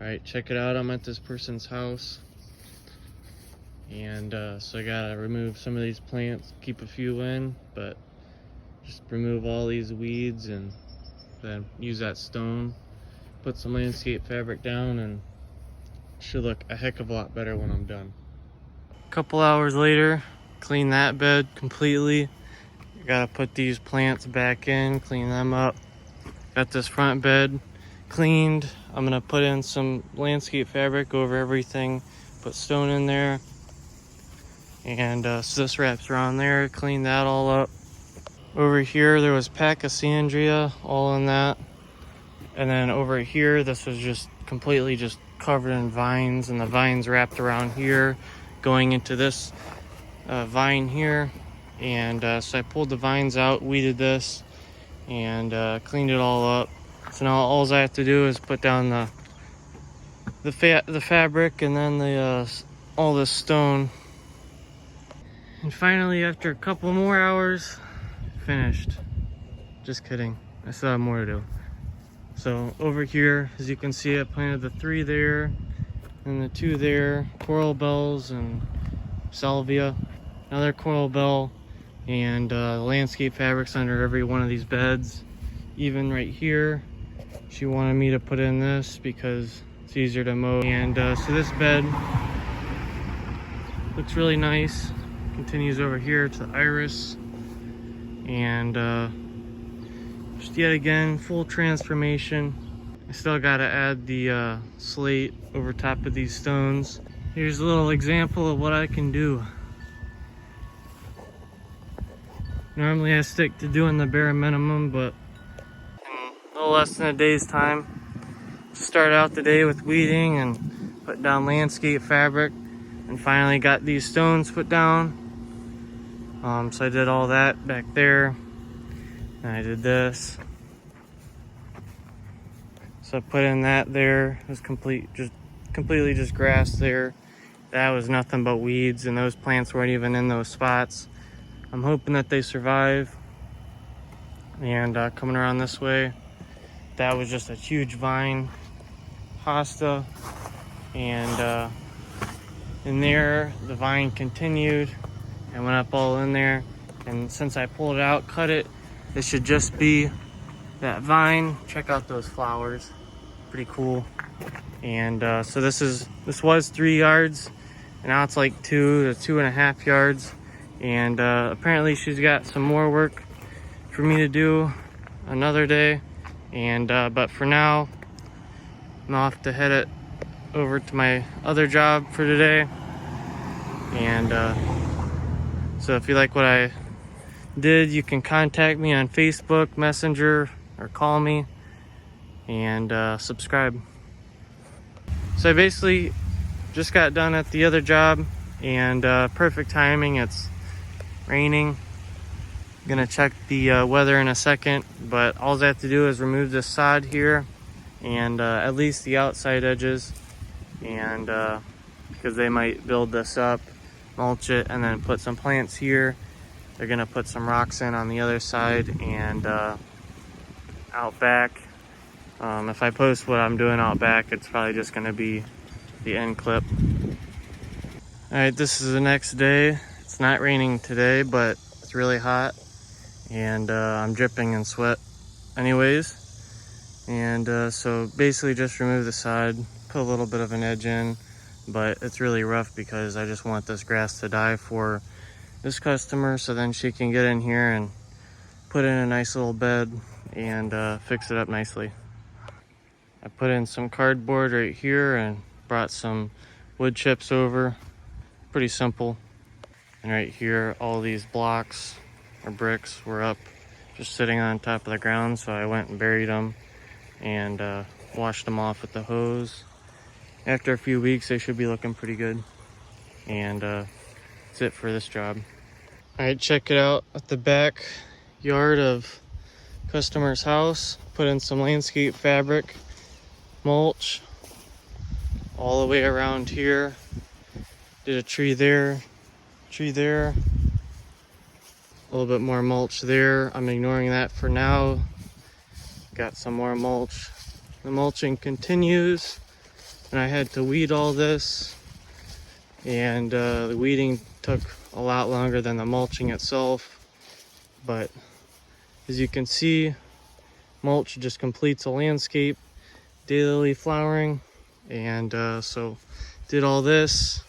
Alright, check it out. I'm at this person's house. And so I gotta remove some of these plants, keep a few in, but just remove all these weeds and then use that stone, put some landscape fabric down, and it should look a heck of a lot better when I'm done. A couple hours later, clean that bed completely. Gotta put these plants back in, clean them up. Got this front bed cleaned. I'm gonna put in some landscape fabric over everything, put stone in there, and so this wraps around there. Clean that all up. Over here there was Pachysandria all in that, and then over here this was just completely just covered in vines, and the vines wrapped around here going into this vine here. And so I pulled the vines out, weeded this, and cleaned it all up. So now all I have to do is put down the fabric, and then the all this stone. And finally, after a couple more hours, finished. Just kidding, I still have more to do. So over here, as you can see, I planted the 3 there and the 2 there, coral bells and salvia, another coral bell, and landscape fabrics under every one of these beds. Even right here, she wanted me to put in this because it's easier to mow. And so this bed looks really nice. Continues over here to the iris, and just yet again full transformation. I still got to add the slate over top of these stones. Here's a little example of what I can do. Normally I stick to doing the bare minimum, but in a little less than a day's time, start out the day with weeding and put down landscape fabric, and finally got these stones put down. So I did all that back there, and I did this. So I put in that there. It was completely just grass there. That was nothing but weeds, and those plants weren't even in those spots. I'm hoping that they survive. And coming around this way, that was just a huge vine, hosta, and in there the vine continued and went up all in there. And since I pulled it out, cut it, this should just be that vine. Check out those flowers, pretty cool. And so this was 3 yards, and now it's like 2 to 2.5 yards. And apparently she's got some more work for me to do another day. And but for now, I'm off to head it over to my other job for today. And so if you like what I did, you can contact me on Facebook, Messenger, or call me, and subscribe. So I basically just got done at the other job, and perfect timing. It's raining. I'm gonna check the weather in a second, but all I have to do is remove this sod here, and at least the outside edges, and because they might build this up, mulch it, and then put some plants here. They're gonna put some rocks in on the other side, and out back, if I post what I'm doing out back, it's probably just gonna be the end clip. All right, this is the next day. It's not raining today, but it's really hot, and I'm dripping in sweat anyways. And so basically just remove the sod, put a little bit of an edge in, but it's really rough because I just want this grass to die for this customer, so then she can get in here and put in a nice little bed and fix it up nicely. I put in some cardboard right here and brought some wood chips over. Pretty simple. And right here, all these blocks or bricks were up, just sitting on top of the ground, so I went and buried them and washed them off with the hose. After a few weeks, they should be looking pretty good. And that's it for this job. All right, check it out at the back yard of customer's house. Put in some landscape fabric, mulch all the way around here. Did a tree there, a little bit more mulch there. I'm ignoring that for now. Got some more mulch. The mulching continues. and I had to weed all this, and the weeding took a lot longer than the mulching itself. But as you can see, mulch just completes a landscape, daily flowering. And so did all this.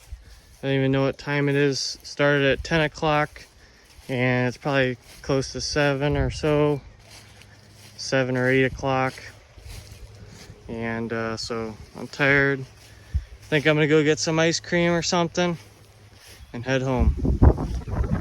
I don't even know what time it is. Started at 10 o'clock, and it's probably close to 7 or so, 7 or 8 o'clock. And so I'm tired. I think I'm gonna go get some ice cream or something and head home.